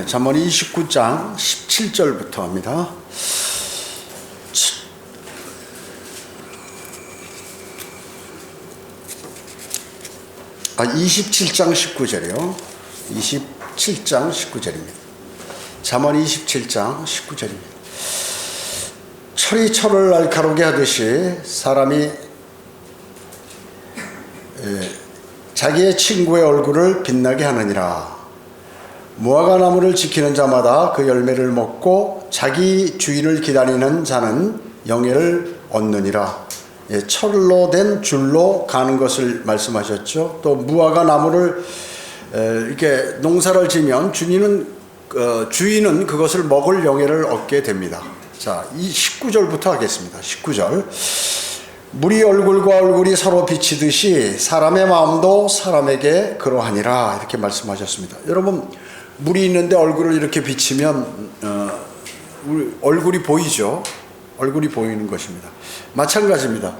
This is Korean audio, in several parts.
잠언 29장 17절부터 합니다. 27장 19절이요. 27장 19절입니다. 잠언 27장 19절입니다. 철이 철을 날카롭게 하듯이 사람이 자기의 친구의 얼굴을 빛나게 하느니라. 무화과 나무를 지키는 자마다 그 열매를 먹고 자기 주인을 기다리는 자는 영예를 얻느니라. 철로 된 줄로 가는 것을 말씀하셨죠. 또 무화과 나무를 이렇게 농사를 지면 주인은 그것을 먹을 영예를 얻게 됩니다. 자, 이 19절부터 하겠습니다. 19절. 물이 얼굴과 얼굴이 서로 비치듯이 사람의 마음도 사람에게 그러하니라. 이렇게 말씀하셨습니다. 여러분, 물이 있는데 얼굴을 이렇게 비치면 얼굴이 보이죠. 얼굴이 보이는 것입니다. 마찬가지입니다.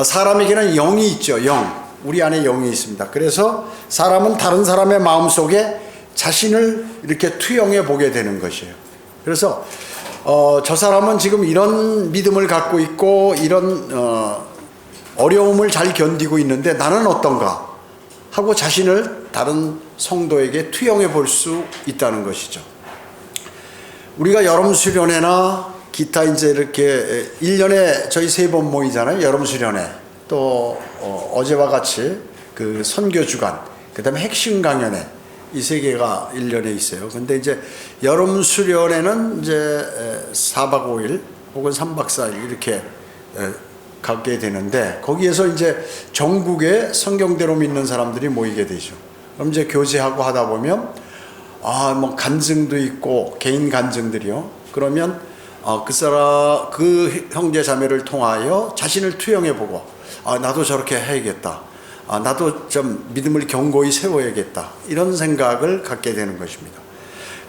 사람에게는 영이 있죠. 영. 우리 안에 영이 있습니다. 그래서 사람은 다른 사람의 마음속에 자신을 이렇게 투영해 보게 되는 것이에요. 그래서 저 사람은 지금 이런 믿음을 갖고 있고 이런 어려움을 잘 견디고 있는데 나는 어떤가 하고 자신을 다른 성도에게 투영해 볼 수 있다는 것이죠. 우리가 여름 수련회나 기타 이제 이렇게 1년에 저희 3번 모이잖아요. 여름 수련회. 또 어제와 같이 그 선교 주간, 그다음에 핵심 강연회, 이 3개가 1년에 있어요. 근데 이제 여름 수련회는 이제 4박 5일 혹은 3박 4일 이렇게 가게 되는데, 거기에서 이제 전국의 성경대로 믿는 사람들이 모이게 되죠. 그럼 이제 교제하고 하다 보면 뭐 간증도 있고 개인 간증들이요. 그러면 그 형제 자매를 통하여 자신을 투영해 보고 나도 저렇게 해야겠다. 나도 좀 믿음을 견고히 세워야겠다. 이런 생각을 갖게 되는 것입니다.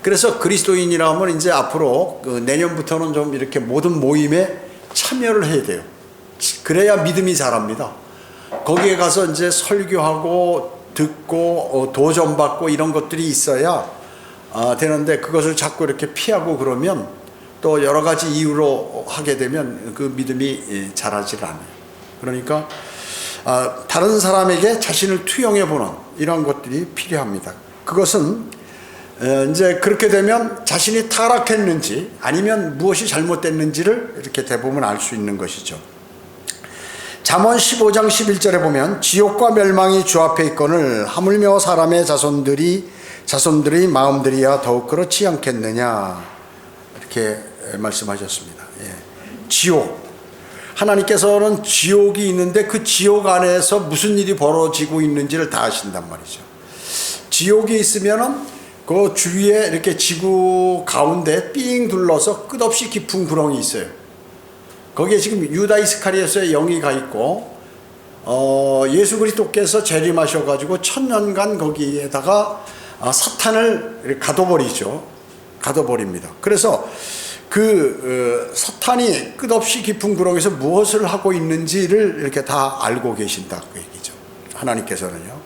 그래서 그리스도인이라면 이제 앞으로 내년부터는 좀 이렇게 모든 모임에 참여를 해야 돼요. 그래야 믿음이 자랍니다. 거기에 가서 이제 설교하고 듣고 도전받고 이런 것들이 있어야 되는데, 그것을 자꾸 이렇게 피하고 그러면 또 여러 가지 이유로 하게 되면 그 믿음이 자라질 않아요. 그러니까 다른 사람에게 자신을 투영해 보는 이런 것들이 필요합니다. 그것은 이제 그렇게 되면 자신이 타락했는지 아니면 무엇이 잘못됐는지를 이렇게 대부분 알 수 있는 것이죠. 잠언 15장 11절에 보면 지옥과 멸망이 주 앞에 있거늘 하물며 사람의 자손들이 마음들이야 더욱 그렇지 않겠느냐, 이렇게 말씀하셨습니다. 지옥. 하나님께서는 지옥이 있는데 그 지옥 안에서 무슨 일이 벌어지고 있는지를 다 아신단 말이죠. 지옥이 있으면은 그 주위에 이렇게 지구 가운데 삥 둘러서 끝없이 깊은 구렁이 있어요. 거기에 지금 유다 이스카리ot의 영이 가 있고 예수 그리스도께서 재림하셔가지고 1000년간 거기에다가 사탄을 가둬버립니다. 그래서 사탄이 끝없이 깊은 구렁에서 무엇을 하고 있는지를 이렇게 다 알고 계신다고 얘기죠. 하나님께서는요.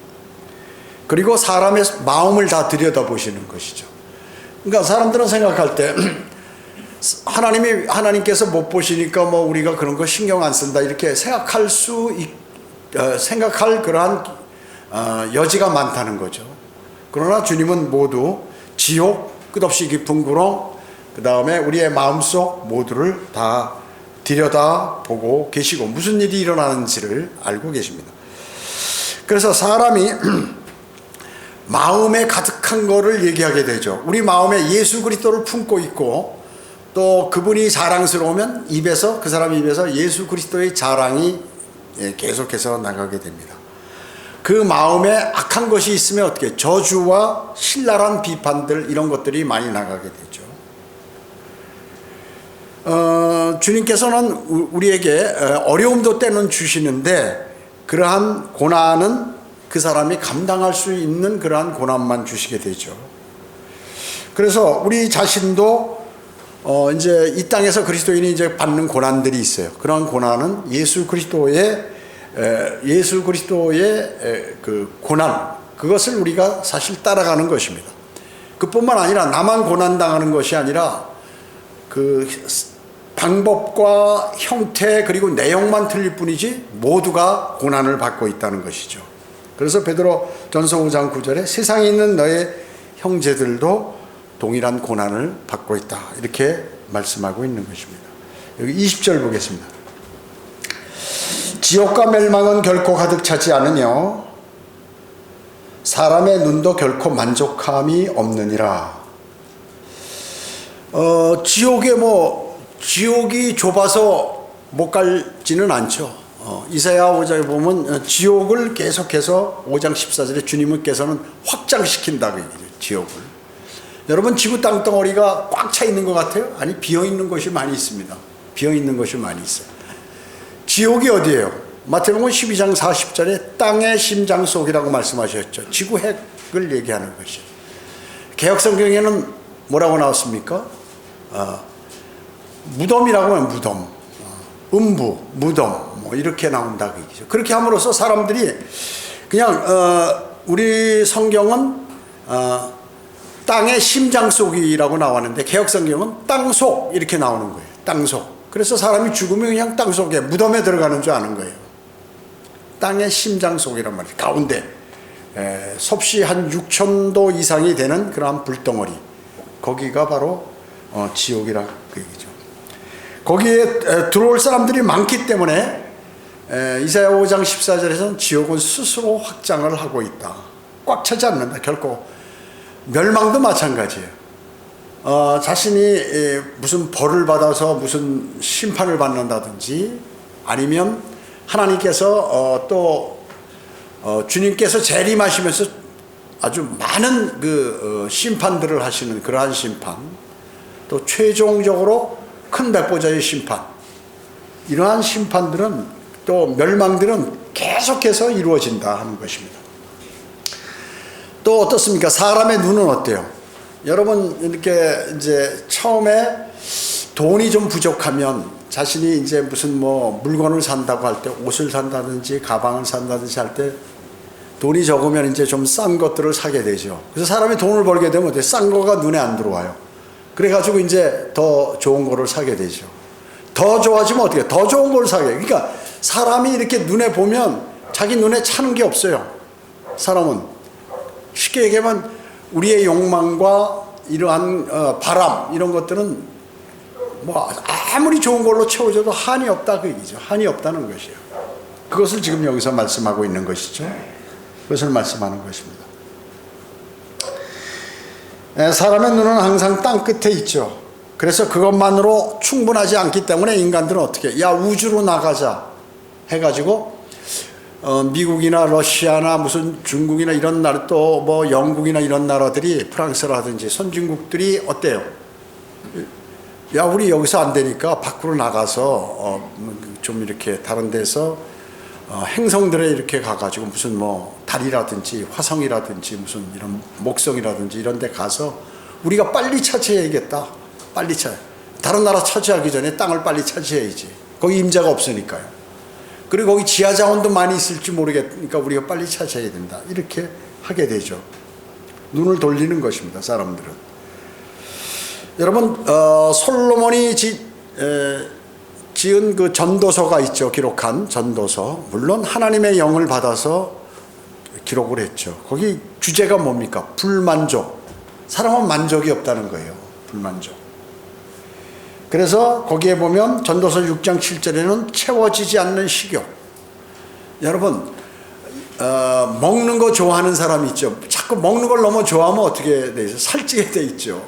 그리고 사람의 마음을 다 들여다보시는 것이죠. 그러니까 사람들은 생각할 때 하나님께서 못 보시니까 우리가 그런 거 신경 안 쓴다 이렇게 생각할 그러한 여지가 많다는 거죠. 그러나 주님은 모두 지옥, 끝없이 깊은 구렁, 그 다음에 우리의 마음속 모두를 다 들여다보고 계시고 무슨 일이 일어나는지를 알고 계십니다. 그래서 사람이 마음에 가득한 거를 얘기하게 되죠. 우리 마음에 예수 그리스도를 품고 있고 또 그분이 자랑스러우면 그 사람 입에서 예수 그리스도의 자랑이 계속해서 나가게 됩니다. 그 마음에 악한 것이 있으면 어떻게 저주와 신랄한 비판들 이런 것들이 많이 나가게 되죠. 주님께서는 우리에게 어려움도 때는 주시는데 그러한 고난은 그 사람이 감당할 수 있는 그러한 고난만 주시게 되죠. 그래서 우리 자신도 이제 이 땅에서 그리스도인이 이제 받는 고난들이 있어요. 그러한 고난은 예수 그리스도의 그 고난, 그것을 우리가 사실 따라가는 것입니다. 그뿐만 아니라 나만 고난당하는 것이 아니라 그 방법과 형태 그리고 내용만 틀릴 뿐이지 모두가 고난을 받고 있다는 것이죠. 그래서 베드로 전서 5장 9절에 세상에 있는 너의 형제들도 동일한 고난을 받고 있다, 이렇게 말씀하고 있는 것입니다. 여기 20절 보겠습니다. 지옥과 멸망은 결코 가득 차지 않으며 사람의 눈도 결코 만족함이 없느니라. 지옥이 좁아서 못 갈지는 않죠. 이사야 5장에 보면 지옥을 계속해서 5장 14절에 주님께서는 확장시킨다고 얘기해요. 지옥을. 여러분, 지구 땅덩어리가 꽉 차 있는 것 같아요? 아니, 비어있는 곳이 많이 있습니다. 비어있는 곳이 많이 있어요. 지옥이 어디예요? 마태복음 12장 40절에 땅의 심장 속이라고 말씀하셨죠. 지구 핵을 얘기하는 것이에요. 개혁성경에는 뭐라고 나왔습니까? 무덤이라고 하면 무덤, 음부, 무덤, 뭐 이렇게 나온다고 얘기죠. 그렇게 함으로써 사람들이 그냥 우리 성경은 땅의 심장 속이라고 나왔는데 개혁성경은 땅속 이렇게 나오는 거예요. 땅속. 그래서 사람이 죽으면 그냥 땅속에 무덤에 들어가는 줄 아는 거예요. 땅의 심장 속이란 말이에요. 가운데 섭씨 한 6,000도 이상이 되는 그러한 불덩어리, 거기가 바로 지옥이라 그 얘기죠. 거기에 들어올 사람들이 많기 때문에 이사야 5장 14절에서는 지옥은 스스로 확장을 하고 있다. 꽉 차지 않는다. 결코. 멸망도 마찬가지예요. 자신이 무슨 벌을 받아서 무슨 심판을 받는다든지, 아니면 하나님께서 주님께서 재림하시면서 아주 많은 그 심판들을 하시는 그러한 심판, 또 최종적으로 큰 백보자의 심판, 이러한 심판들은, 또 멸망들은 계속해서 이루어진다 하는 것입니다. 또 어떻습니까? 사람의 눈은 어때요? 여러분, 이렇게 이제 처음에 돈이 좀 부족하면 자신이 이제 무슨 물건을 산다고 할 때, 옷을 산다든지 가방을 산다든지 할 때 돈이 적으면 이제 좀 싼 것들을 사게 되죠. 그래서 사람이 돈을 벌게 되면 어때요? 싼 거가 눈에 안 들어와요. 그래가지고 이제 더 좋은 거를 사게 되죠. 더 좋아지면 어떻게 해요? 더 좋은 걸 사게 해요. 그러니까 사람이 이렇게 눈에 보면 자기 눈에 차는 게 없어요. 사람은 쉽게 얘기하면 우리의 욕망과 이러한 바람, 이런 것들은 아무리 좋은 걸로 채워줘도 한이 없다 그 얘기죠. 한이 없다는 것이에요. 그것을 지금 여기서 말씀하고 있는 것이죠. 그것을 말씀하는 것입니다. 사람의 눈은 항상 땅 끝에 있죠. 그래서 그것만으로 충분하지 않기 때문에 인간들은 어떻게 해요? 야, 우주로 나가자 해가지고 미국이나 러시아나 무슨 중국이나 이런 나라, 또 영국이나 이런 나라들이, 프랑스라든지 선진국들이 어때요? 야, 우리 여기서 안 되니까 밖으로 나가서 좀 이렇게 다른 데서 행성들에 이렇게 가가지고 무슨 달이라든지 화성이라든지 무슨 이런 목성이라든지 이런 데 가서 우리가 빨리 차지해야겠다. 빨리 다른 나라 차지하기 전에 땅을 빨리 차지해야지. 거기 임자가 없으니까요. 그리고 거기 지하 자원도 많이 있을지 모르겠으니까 우리가 빨리 차지해야 된다. 이렇게 하게 되죠. 눈을 돌리는 것입니다, 사람들은. 여러분, 솔로몬이 지은 그 전도서가 있죠. 기록한 전도서. 물론 하나님의 영을 받아서 기록을 했죠. 거기 주제가 뭡니까? 불만족. 사람은 만족이 없다는 거예요. 불만족. 그래서 거기에 보면 전도서 6장 7절에는 채워지지 않는 식욕. 여러분, 먹는 거 좋아하는 사람이 있죠. 자꾸 먹는 걸 너무 좋아하면 어떻게 돼 있어요? 살찌게 돼 있죠.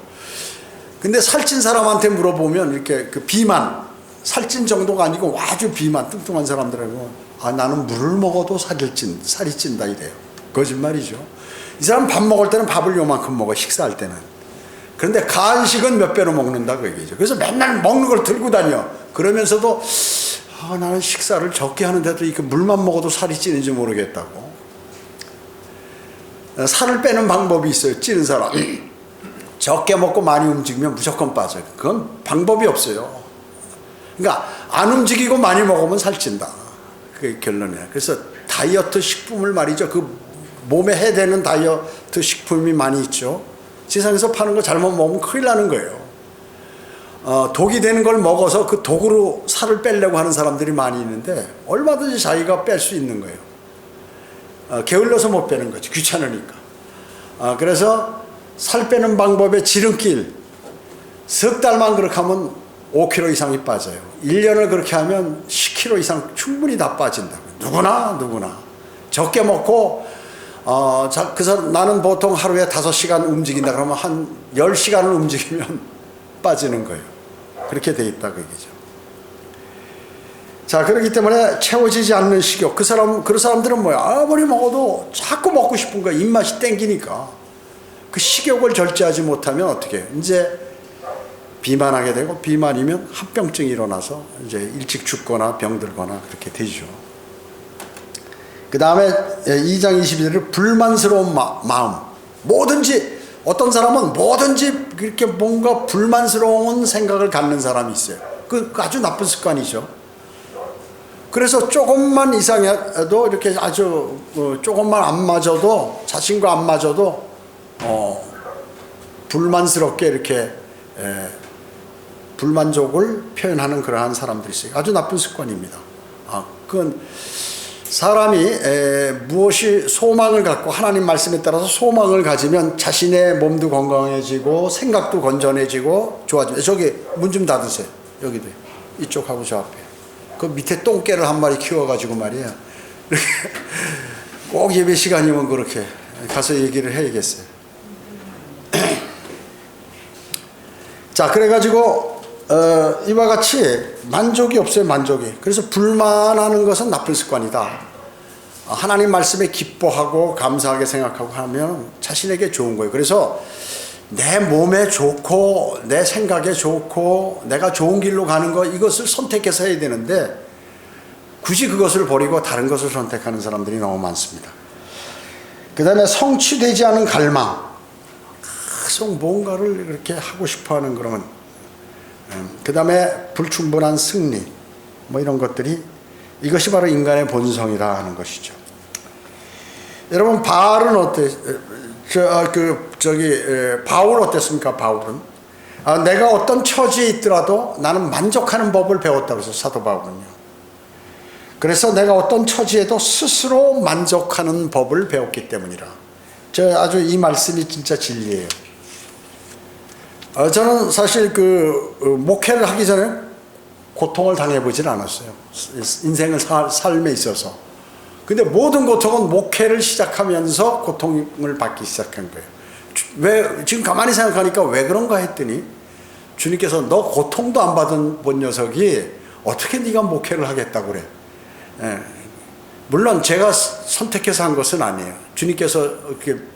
근데 살찐 사람한테 물어보면 이렇게 그 비만, 살찐 정도가 아니고 아주 비만, 뚱뚱한 사람들하고 나는 물을 먹어도 살이 찐다 이래요. 거짓말이죠. 이 사람 밥 먹을 때는 밥을 요만큼 먹어, 식사할 때는. 그런데 간식은 몇 배로 먹는다 그 얘기죠. 그래서 맨날 먹는 걸 들고 다녀. 그러면서도 나는 식사를 적게 하는데도 이렇게 물만 먹어도 살이 찌는지 모르겠다고. 살을 빼는 방법이 있어요. 찌는 사람. 적게 먹고 많이 움직이면 무조건 빠져요. 그건 방법이 없어요. 그러니까 안 움직이고 많이 먹으면 살찐다. 그게 결론이에요. 그래서 다이어트 식품을 말이죠. 그 몸에 해대는 다이어트 식품이 많이 있죠. 세상에서 파는 거 잘못 먹으면 큰일 나는 거예요. 독이 되는 걸 먹어서 그 독으로 살을 빼려고 하는 사람들이 많이 있는데 얼마든지 자기가 뺄 수 있는 거예요. 게을러서 못 빼는 거지. 귀찮으니까. 그래서 살 빼는 방법의 지름길, 석 달만 그렇게 하면 5kg 이상이 빠져요. 1년을 그렇게 하면 10kg 이상 충분히 다 빠진다고. 누구나 적게 먹고 그 사람, 나는 보통 하루에 5시간 움직인다 그러면 한 10시간을 움직이면 빠지는 거예요. 그렇게 돼 있다 그 얘기죠. 자, 그렇기 때문에 채워지지 않는 식욕, 그런 사람들은 뭐야? 아무리 먹어도 자꾸 먹고 싶은 거야. 입맛이 땡기니까. 그 식욕을 절제하지 못하면 어떻게 해요? 이제 비만하게 되고, 비만이면 합병증이 일어나서 이제 일찍 죽거나 병들거나 그렇게 되죠. 그 다음에 2장 22절에 불만스러운 마음. 뭐든지, 어떤 사람은 뭐든지 그렇게 뭔가 불만스러운 생각을 갖는 사람이 있어요. 그 아주 나쁜 습관이죠. 그래서 조금만 이상해도 이렇게 아주 조금만 안 맞아도, 자신과 안 맞아도 불만스럽게 이렇게 불만족을 표현하는 그러한 사람들이 있어요. 아주 나쁜 습관입니다. 그건 사람이 무엇이 소망을 갖고 하나님 말씀에 따라서 소망을 가지면 자신의 몸도 건강해지고 생각도 건전해지고 좋아지고. 저기 문 좀 닫으세요. 여기도 이쪽하고 저 앞에. 그 밑에 똥개를 한 마리 키워가지고 말이야. 이렇게 꼭 예배 시간이면 그렇게 가서 얘기를 해야겠어요. 자, 그래가지고 이와 같이 만족이 없어요. 만족이. 그래서 불만하는 것은 나쁜 습관이다. 하나님 말씀에 기뻐하고 감사하게 생각하고 하면 자신에게 좋은 거예요. 그래서 내 몸에 좋고 내 생각에 좋고 내가 좋은 길로 가는 거, 이것을 선택해서 해야 되는데 굳이 그것을 버리고 다른 것을 선택하는 사람들이 너무 많습니다. 그 다음에 성취되지 않은 갈망, 계속 뭔가를 이렇게 하고 싶어하는 그런, 그 다음에 불충분한 승리, 뭐 이런 것들이, 이것이 바로 인간의 본성이라 하는 것이죠. 여러분, 바울은 바울 어땠습니까? 바울은 내가 어떤 처지에 있더라도 나는 만족하는 법을 배웠다고 해서, 사도 바울은요. 그래서 내가 어떤 처지에도 스스로 만족하는 법을 배웠기 때문이라. 아주 이 말씀이 진짜 진리예요. 저는 사실 목회를 하기 전에 고통을 당해보질 않았어요. 인생을 삶에 있어서. 근데 모든 고통은 목회를 시작하면서 고통을 받기 시작한 거예요. 지금 가만히 생각하니까 왜 그런가 했더니 주님께서 너 고통도 안 받은 본 녀석이 어떻게 네가 목회를 하겠다고 그래. 물론 제가 선택해서 한 것은 아니에요. 주님께서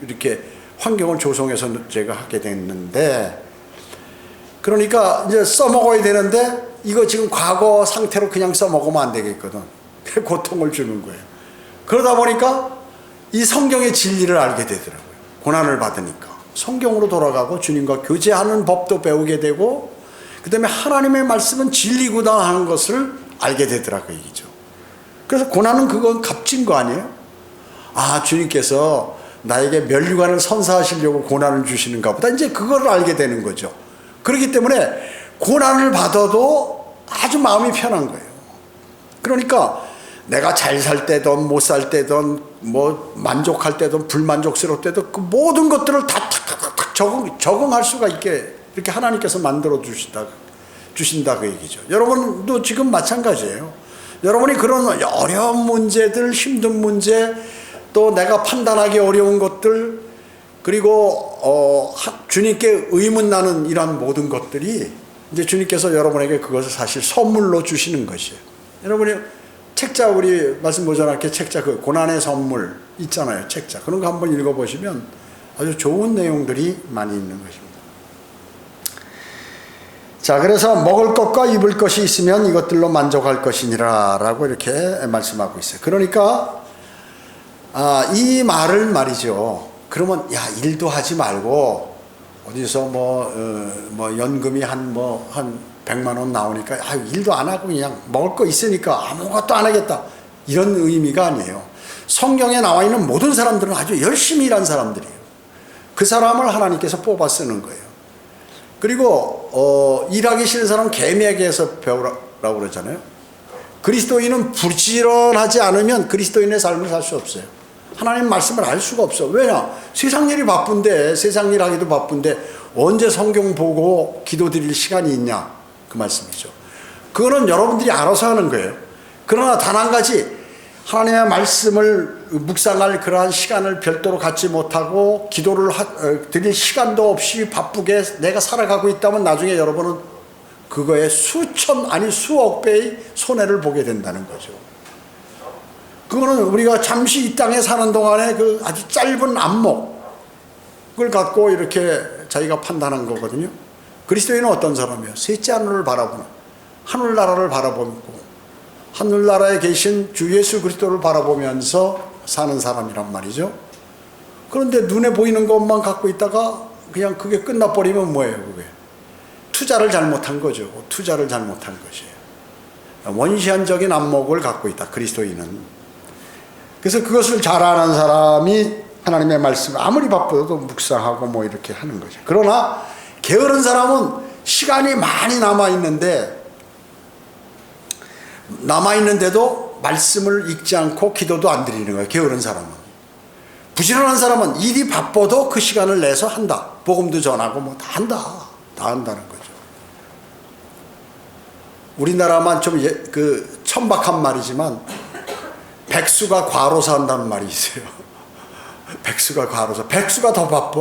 이렇게 환경을 조성해서 제가 하게 됐는데, 그러니까 이제 써먹어야 되는데 이거 지금 과거 상태로 그냥 써먹으면 안 되겠거든. 고통을 주는 거예요. 그러다 보니까 이 성경의 진리를 알게 되더라고요. 고난을 받으니까 성경으로 돌아가고 주님과 교제하는 법도 배우게 되고, 그 다음에 하나님의 말씀은 진리구나 하는 것을 알게 되더라고요. 얘기죠. 그래서 고난은 그건 값진 거 아니에요? 주님께서 나에게 면류관을 선사하시려고 고난을 주시는가 보다, 이제 그거를 알게 되는 거죠. 그렇기 때문에 고난을 받아도 아주 마음이 편한 거예요. 그러니까 내가 잘 살 때든 못 살 때든 뭐 만족할 때든 불만족스러울 때도 그 모든 것들을 다 탁탁탁 적응할 수가 있게 이렇게 하나님께서 만들어 주신다 그 얘기죠. 여러분도 지금 마찬가지예요. 여러분이 그런 어려운 문제들, 힘든 문제, 또 내가 판단하기 어려운 것들, 그리고 주님께 의문나는 이런 모든 것들이 이제 주님께서 여러분에게 그것을 사실 선물로 주시는 것이에요. 여러분이 책자, 우리 말씀 보존할게 책자, 그 고난의 선물 있잖아요. 책자. 그런 거 한번 읽어보시면 아주 좋은 내용들이 많이 있는 것입니다. 자, 그래서 먹을 것과 입을 것이 있으면 이것들로 만족할 것이니라 라고 이렇게 말씀하고 있어요. 그러니까 이 말을 말이죠. 그러면 일도 하지 말고 어디서 뭐 연금이 한 100만 원 나오니까 일도 안 하고 그냥 먹을 거 있으니까 아무것도 안 하겠다, 이런 의미가 아니에요. 성경에 나와 있는 모든 사람들은 아주 열심히 일한 사람들이에요. 그 사람을 하나님께서 뽑아 쓰는 거예요. 그리고 일하기 싫은 사람은 개미에게서 배우라고 그러잖아요. 그리스도인은 부지런하지 않으면 그리스도인의 삶을 살 수 없어요. 하나님 말씀을 알 수가 없어. 왜냐? 세상 일이 바쁜데, 세상 일 하기도 바쁜데 언제 성경 보고 기도 드릴 시간이 있냐? 그 말씀이죠. 그거는 여러분들이 알아서 하는 거예요. 그러나 단 한 가지, 하나님의 말씀을 묵상할 그러한 시간을 별도로 갖지 못하고 기도를 드릴 시간도 없이 바쁘게 내가 살아가고 있다면 나중에 여러분은 그거에 수천 아니 수억 배의 손해를 보게 된다는 거죠. 그거는 우리가 잠시 이 땅에 사는 동안에 그 아주 짧은 안목을 갖고 이렇게 자기가 판단한 거거든요. 그리스도인은 어떤 사람이에요? 셋째 하늘을 바라보는, 하늘나라를 바라보고 하늘나라에 계신 주 예수 그리스도를 바라보면서 사는 사람이란 말이죠. 그런데 눈에 보이는 것만 갖고 있다가 그냥 그게 끝나버리면 뭐예요? 그게 투자를 잘못한 거죠. 투자를 잘못한 것이에요. 원시한적인 안목을 갖고 있다, 그리스도인은. 그래서 그것을 잘 아는 사람이 하나님의 말씀을 아무리 바빠도 묵상하고 뭐 이렇게 하는 거죠. 그러나 게으른 사람은 시간이 많이 남아있는데도 말씀을 읽지 않고 기도도 안 드리는 거예요. 게으른 사람은. 부지런한 사람은 일이 바빠도 그 시간을 내서 한다. 복음도 전하고 뭐 다 한다. 다 한다는 거죠. 우리나라만 좀 천박한 말이지만 백수가 과로사 한다는 말이 있어요. 백수가 과로사. 백수가 더 바빠.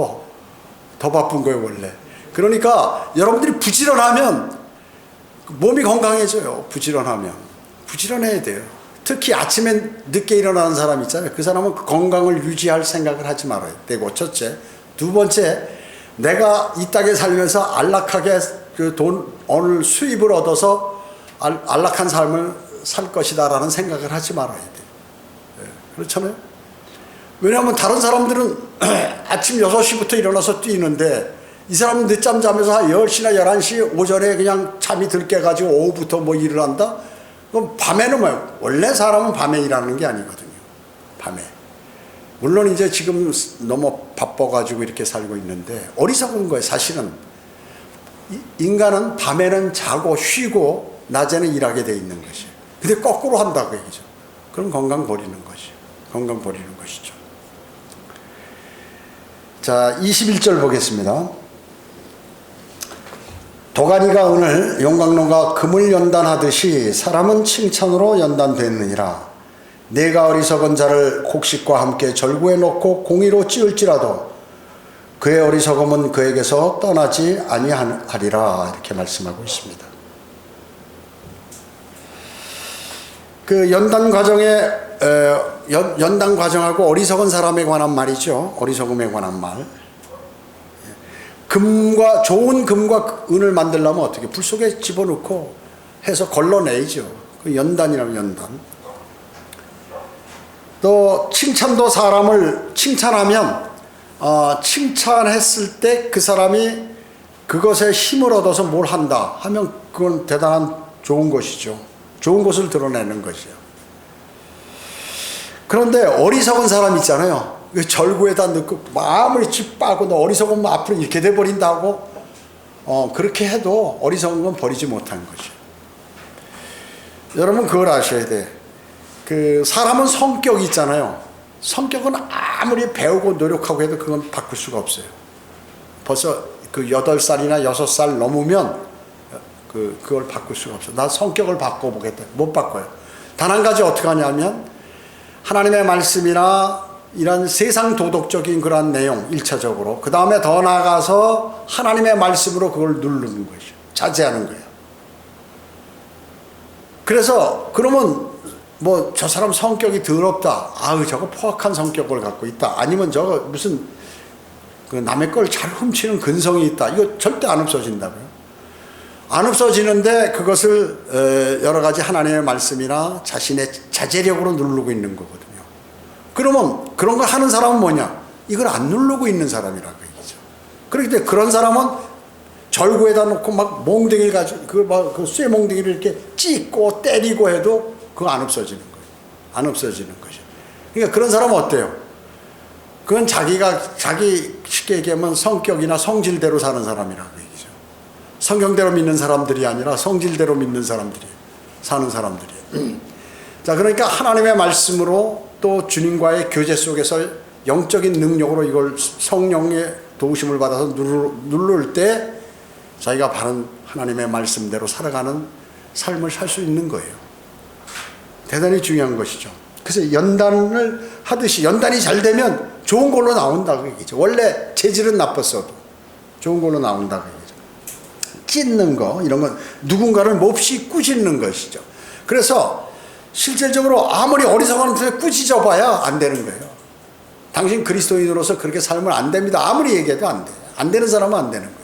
더 바쁜 거예요, 원래. 그러니까 여러분들이 부지런하면 몸이 건강해져요. 부지런해야 돼요. 특히 아침에 늦게 일어나는 사람 있잖아요. 그 사람은 건강을 유지할 생각을 하지 말아야 되고, 첫째. 두 번째, 내가 이 땅에 살면서 안락하게 그 오늘 수입을 얻어서 안락한 삶을 살 것이다 라는 생각을 하지 말아야 돼요. 그렇잖아요. 왜냐하면 다른 사람들은 아침 6시부터 일어나서 뛰는데 이 사람은 늦잠 자면서 한 10시나 11시 오전에 그냥 잠이 들 깨가지고 오후부터 뭐 일을 한다? 그럼 밤에는 뭐예요? 원래 사람은 밤에 일하는 게 아니거든요. 밤에. 물론 이제 지금 너무 바빠가지고 이렇게 살고 있는데 어리석은 거예요. 사실은 인간은 밤에는 자고 쉬고 낮에는 일하게 돼 있는 것이에요. 근데 거꾸로 한다고 얘기죠. 그럼 건강 버리는 것이죠. 자, 21절 보겠습니다. 도가니가 은을, 용광로가 금을 연단하듯이 사람은 칭찬으로 연단되느니라. 내가 어리석은 자를 곡식과 함께 절구에 넣고 공의로 찌을지라도 그의 어리석음은 그에게서 떠나지 아니하리라. 이렇게 말씀하고 있습니다. 그 연단 과정하고 어리석은 사람에 관한 말이죠. 어리석음에 관한 말. 좋은 금과 은을 만들려면 어떻게? 불 속에 집어넣고 해서 걸러내죠. 그 연단이라면 연단. 또 칭찬도 사람을 칭찬하면 칭찬했을 때 그 사람이 그것에 힘을 얻어서 뭘 한다 하면 그건 대단한 좋은 것이죠. 좋은 것을 드러내는 것이요. 그런데 어리석은 사람 있잖아요. 절구에다 넣고 마음을 찌빠고 너 어리석으면 앞으로 이렇게 돼버린다고 그렇게 해도 어리석은 건 버리지 못한 것이요. 여러분 그걸 아셔야 돼. 그 사람은 성격이 있잖아요. 성격은 아무리 배우고 노력하고 해도 그건 바꿀 수가 없어요. 벌써 그 8살이나 6살 넘으면 그걸 바꿀 수가 없어요. 나 성격을 바꿔보겠다. 못 바꿔요. 단 한 가지 어떻게 하냐면 하나님의 말씀이나 이런 세상 도덕적인 그런 내용 1차적으로 그 다음에 더 나아가서 하나님의 말씀으로 그걸 누르는 것이죠. 자제하는 거예요. 그래서 그러면 뭐 저 사람 성격이 더럽다. 아유 저거 포악한 성격을 갖고 있다. 아니면 저거 무슨 그 남의 걸 잘 훔치는 근성이 있다. 이거 절대 안 없어진다고요. 안 없어지는데 그것을 여러 가지 하나님의 말씀이나 자신의 자제력으로 누르고 있는 거거든요. 그러면 그런 걸 하는 사람은 뭐냐? 이걸 안 누르고 있는 사람이라고 얘기죠. 그렇기 때문에 그런 사람은 절구에다 놓고 막 몽둥이를 가지고 그 쇠몽둥이를 이렇게 찢고 때리고 해도 그거 안 없어지는 거예요. 안 없어지는 것이죠. 그러니까 그런 사람은 어때요? 그건 자기 쉽게 얘기하면 성격이나 성질대로 사는 사람이라고 얘기죠. 성경대로 믿는 사람들이 아니라 성질대로 믿는 사람들이 사는 사람들이에요. 자, 그러니까 하나님의 말씀으로 또 주님과의 교제 속에서 영적인 능력으로 이걸 성령의 도우심을 받아서 누를 때 자기가 바른 하나님의 말씀대로 살아가는 삶을 살 수 있는 거예요. 대단히 중요한 것이죠. 그래서 연단을 하듯이 연단이 잘 되면 좋은 걸로 나온다고 얘기죠. 원래 재질은 나빴어도 좋은 걸로 나온다고 얘기죠. 찢는 거 이런 건 누군가를 몹시 꾸짖는 것이죠. 그래서 실질적으로 아무리 어리석은 사람을 꾸짖어 봐야 안 되는 거예요. 당신 그리스도인으로서 그렇게 살면 안 됩니다. 아무리 얘기해도 안 돼요. 안 되는 사람은 안 되는 거예요.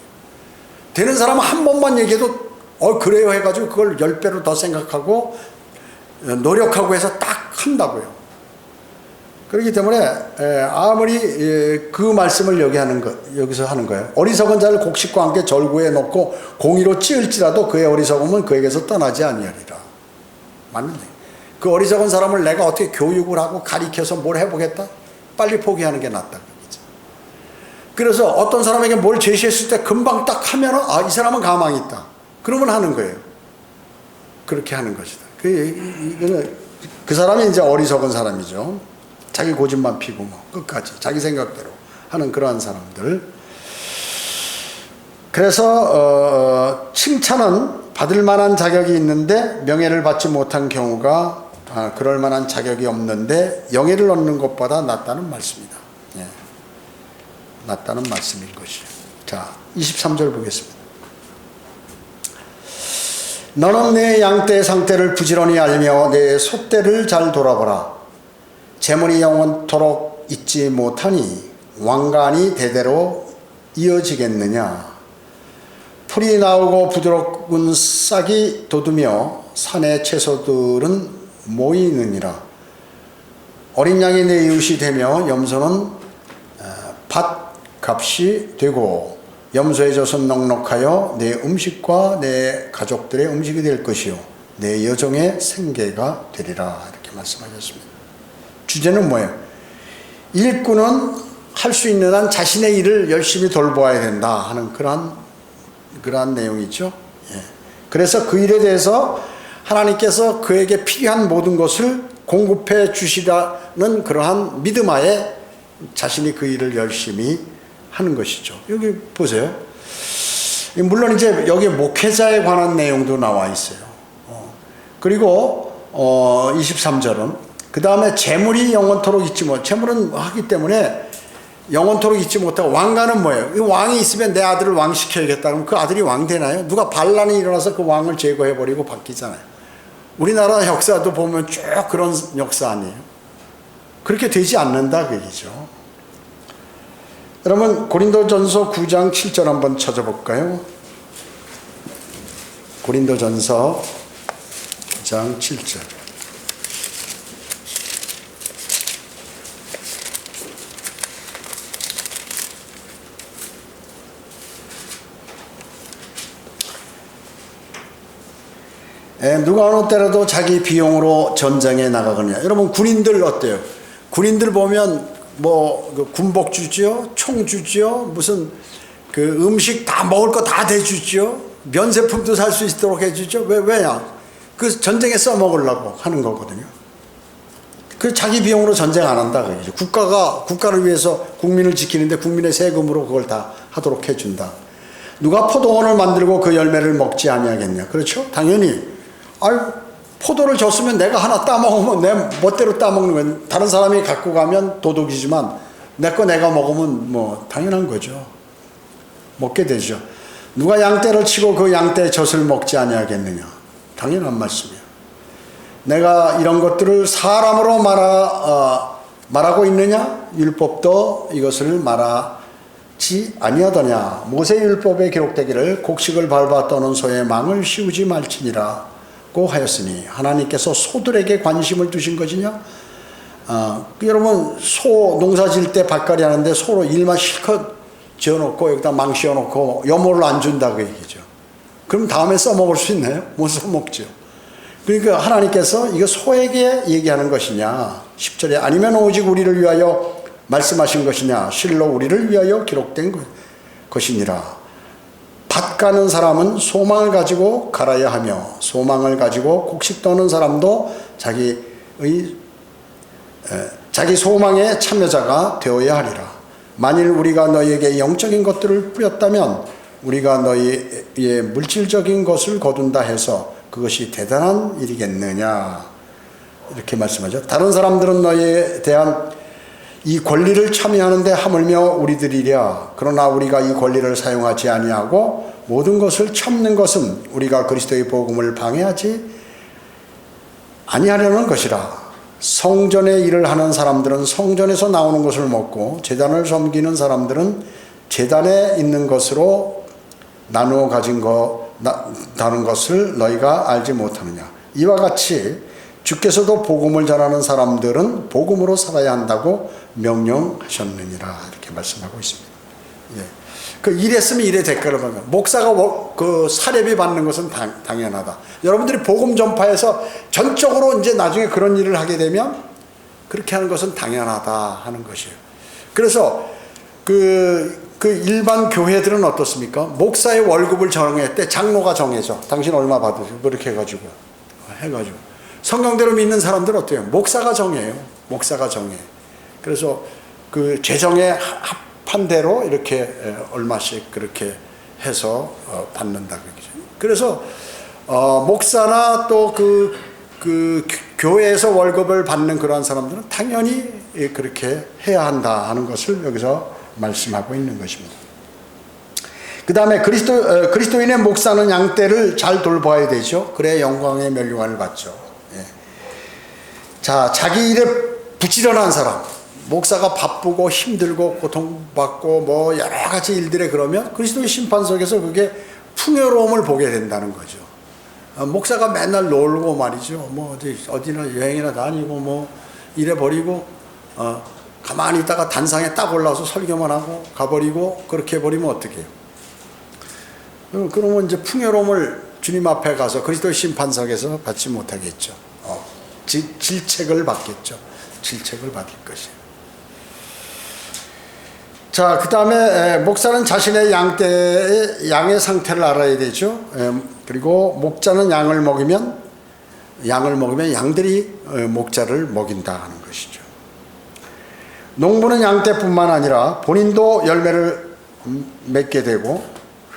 되는 사람은 한 번만 얘기해도 그래요 해가지고 그걸 10배로 더 생각하고 노력하고 해서 딱 한다고요. 그렇기 때문에 아무리 그 말씀을 여기서 하는 거예요. 어리석은 자를 곡식과 함께 절구에 넣고 공의로 찌을지라도 그의 어리석음은 그에게서 떠나지 아니하리라. 맞는 얘기예요. 그 어리석은 사람을 내가 어떻게 교육을 하고 가리켜서 뭘 해보겠다? 빨리 포기하는 게 낫다. 그래서 어떤 사람에게 뭘 제시했을 때 금방 딱 하면은 이 사람은 가망이 있다. 그러면 하는 거예요. 그렇게 하는 것이다. 그 사람이 이제 어리석은 사람이죠. 자기 고집만 피고 뭐 끝까지 자기 생각대로 하는 그러한 사람들. 그래서 칭찬은 받을 만한 자격이 있는데 명예를 받지 못한 경우가 그럴 만한 자격이 없는데 영예를 얻는 것보다 낫다는 말씀이다. 예. 낫다는 말씀인 것이죠. 자, 23절 보겠습니다. 너는 내 양떼의 상태를 부지런히 알며 내 소떼를 잘 돌아보라. 재물이 영원토록 있지 못하니 왕관이 대대로 이어지겠느냐. 풀이 나오고 부드러운 싹이 돋으며 산의 채소들은 모이느니라. 어린 양이 내 이웃이 되며 염소는 밭값이 되고 염소의 젖은 넉넉하여 내 음식과 내 가족들의 음식이 될 것이요 내 여종의 생계가 되리라. 이렇게 말씀하셨습니다. 주제는 뭐예요? 일꾼은 할 수 있는 한 자신의 일을 열심히 돌보아야 된다 하는 그러한 내용이죠. 예. 그래서 그 일에 대해서 하나님께서 그에게 필요한 모든 것을 공급해 주시라는 그러한 믿음하에 자신이 그 일을 열심히 하는 것이죠. 여기 보세요. 물론 이제 여기 목회자에 관한 내용도 나와 있어요. 그리고 23절은 그 다음에 재물이 영원토록 있지 못. 재물은 하기 때문에 영원토록 있지 못하고 왕관은 뭐예요? 이 왕이 있으면 내 아들을 왕 시켜야겠다. 그럼 그 아들이 왕 되나요? 누가 반란이 일어나서 그 왕을 제거해버리고 바뀌잖아요. 우리나라 역사도 보면 쭉 그런 역사 아니에요? 그렇게 되지 않는다 그 얘기죠. 여러분 고린도전서 9장 7절 한번 찾아볼까요? 고린도전서 9장 7절. 누가 어느 때라도 자기 비용으로 전쟁에 나가거든요. 여러분 군인들 어때요? 군인들 보면 뭐 군복 주지요, 총 주지요, 무슨 그 음식 다 먹을 거 다 대주지요, 면세품도 살 수 있도록 해주죠. 왜냐? 그 전쟁에 써먹으려고 하는 거거든요. 그 자기 비용으로 전쟁 안 한다 그러죠. 국가를 위해서 국민을 지키는데 국민의 세금으로 그걸 다 하도록 해준다. 누가 포도원을 만들고 그 열매를 먹지 아니하겠냐? 그렇죠? 당연히. 포도를 줬으면 내가 하나 따먹으면 내 멋대로 따먹는 건 다른 사람이 갖고 가면 도둑이지만 내 거 내가 먹으면 뭐 당연한 거죠. 먹게 되죠. 누가 양떼를 치고 그 양떼의 젖을 먹지 아니하겠느냐. 당연한 말씀이에요. 내가 이런 것들을 사람으로 말하고 있느냐? 율법도 이것을 말하지 아니하더냐. 모세율법에 기록되기를 곡식을 밟아 떠는 소의 망을 씌우지 말지니라 고 하였으니 하나님께서 소들에게 관심을 두신 것이냐? 여러분 소 농사 지을 때 밭갈이 하는데 소로 일만 실컷 지어놓고 여기다 망 씌워놓고 여모를 안 준다고 얘기죠. 그럼 다음에 써먹을 수 있나요? 못 써먹죠. 그러니까 하나님께서 이거 소에게 얘기하는 것이냐? 10절에 아니면 오직 우리를 위하여 말씀하신 것이냐? 실로 우리를 위하여 기록된 것이니라. 밭 가는 사람은 소망을 가지고 갈아야 하며 소망을 가지고 곡식 떠는 사람도 자기 소망의 참여자가 되어야 하리라. 만일 우리가 너희에게 영적인 것들을 뿌렸다면 우리가 너희의 물질적인 것을 거둔다 해서 그것이 대단한 일이겠느냐, 이렇게 말씀하죠. 다른 사람들은 너희에 대한 이 권리를 참여하는데 하물며 우리들이랴. 그러나 우리가 이 권리를 사용하지 아니하고 모든 것을 참는 것은 우리가 그리스도의 복음을 방해하지 아니하려는 것이라. 성전의 일을 하는 사람들은 성전에서 나오는 것을 먹고 제단을 섬기는 사람들은 제단에 있는 것으로 나누어 가진 다른 것을 너희가 알지 못하느냐. 이와 같이 주께서도 복음을 전하는 사람들은 복음으로 살아야 한다고 명령하셨느니라, 이렇게 말씀하고 있습니다. 예. 그 이랬으면 이래 대가를 받는, 목사가 그 사례비 받는 것은 당연하다. 여러분들이 복음 전파에서 전적으로 이제 나중에 그런 일을 하게 되면 그렇게 하는 것은 당연하다 하는 것이에요. 그래서 그 일반 교회들은 어떻습니까? 목사의 월급을 정할 때 장로가 정해져. 당신 얼마 받으세요? 그렇게 해가지고 성경대로 믿는 사람들은 어때요? 목사가 정해요. 목사가 정해. 그래서 그 재정에 합한 대로 이렇게 얼마씩 그렇게 해서 받는다. 그래서 목사나 또 그 교회에서 월급을 받는 그러한 사람들은 당연히 그렇게 해야 한다 하는 것을 여기서 말씀하고 있는 것입니다. 그 다음에 그리스도인의 목사는 양떼를 잘 돌봐야 되죠. 그래야 영광의 멸류관을 받죠. 예. 자, 자기 일에 부지런한 사람, 목사가 바쁘고 힘들고 고통받고 뭐 여러 가지 일들에 그러면 그리스도의 심판석에서 그게 풍요로움을 보게 된다는 거죠. 목사가 맨날 놀고 말이죠. 뭐 어디나 여행이나 다니고 뭐 이래 버리고 가만히 있다가 단상에 딱 올라와서 설교만 하고 가버리고 그렇게 해버리면 어떡해요? 그러면 이제 풍요로움을 주님 앞에 가서 그리스도의 심판석에서 받지 못하겠죠. 질책을 받겠죠. 질책을 받을 것이에요. 자, 그 다음에 목사는 자신의 양의 상태를 알아야 되죠. 그리고 목자는 양을 먹이면 양들이 목자를 먹인다 하는 것이죠. 농부는 양떼뿐만 아니라 본인도 열매를 맺게 되고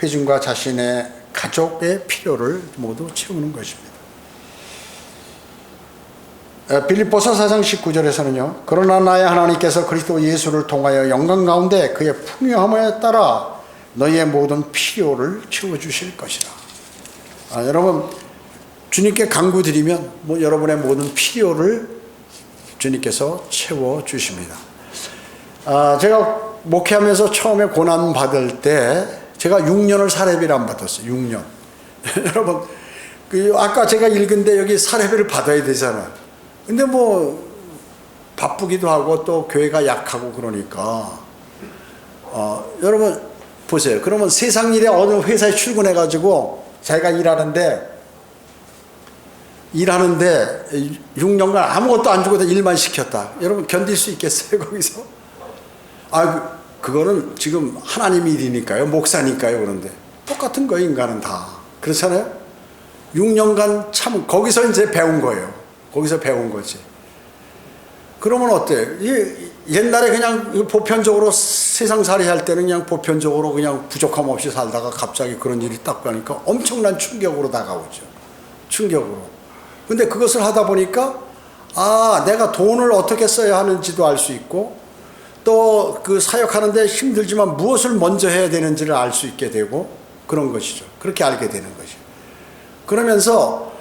회중과 자신의 가족의 필요를 모두 채우는 것입니다. 빌립보서 4장 19절에서는요. 그러나 나의 하나님께서 그리스도 예수를 통하여 영광 가운데 그의 풍요함에 따라 너희의 모든 필요를 채워주실 것이라. 여러분, 주님께 간구드리면 여러분의 모든 필요를 주님께서 채워주십니다. 제가 목회하면서 처음에 고난 받을 때 제가 6년을 사례비를 안 받았어요. 6년. 여러분, 아까 제가 읽은데 여기 사례비를 받아야 되잖아요. 근데 바쁘기도 하고 또 교회가 약하고 그러니까 여러분 보세요. 그러면 세상 일에 어느 회사에 출근해 가지고 자기가 일하는데 6년간 아무것도 안 주고 일만 시켰다. 여러분 견딜 수 있겠어요? 거기서? 그거는 지금 하나님 일이니까요. 목사니까요. 그런데 똑같은 거예요. 인간은 다 그렇잖아요. 6년간 참 거기서 이제 배운 거예요. 거기서 배운 거지. 그러면 어때? 옛날에 그냥 보편적으로 세상살이 할 때는 그냥 보편적으로 그냥 부족함 없이 살다가 갑자기 그런 일이 딱 가니까 엄청난 충격으로 다가오죠. 충격으로. 근데 그것을 하다 보니까 내가 돈을 어떻게 써야 하는지도 알 수 있고 또 그 사역하는데 힘들지만 무엇을 먼저 해야 되는지를 알 수 있게 되고 그런 것이죠. 그렇게 알게 되는 것이죠. 그러면서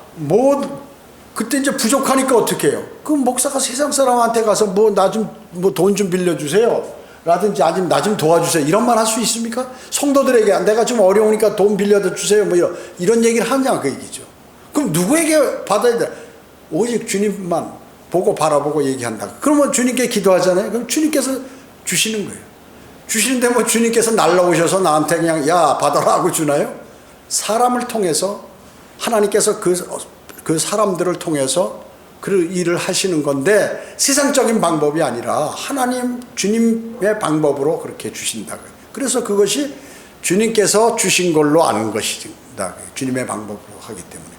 그때 이제 부족하니까 어떻게 해요? 그 목사가 세상 사람한테 가서 돈 좀 빌려주세요. 라든지 아니면 나 좀 도와주세요. 이런 말 할 수 있습니까? 성도들에게 내가 좀 어려우니까 돈 빌려주세요. 이런 얘기를 하냐 그 얘기죠. 그럼 누구에게 받아야 돼? 오직 주님만 보고 바라보고 얘기한다. 그러면 주님께 기도하잖아요. 그럼 주님께서 주시는 거예요. 주시는데 주님께서 날라오셔서 나한테 그냥 야 받아라 하고 주나요? 사람을 통해서 하나님께서 그 사람들을 통해서 그 일을 하시는 건데 세상적인 방법이 아니라 하나님 주님의 방법으로 그렇게 주신다. 그래서 그것이 주님께서 주신 걸로 아는 것이다. 주님의 방법으로 하기 때문에.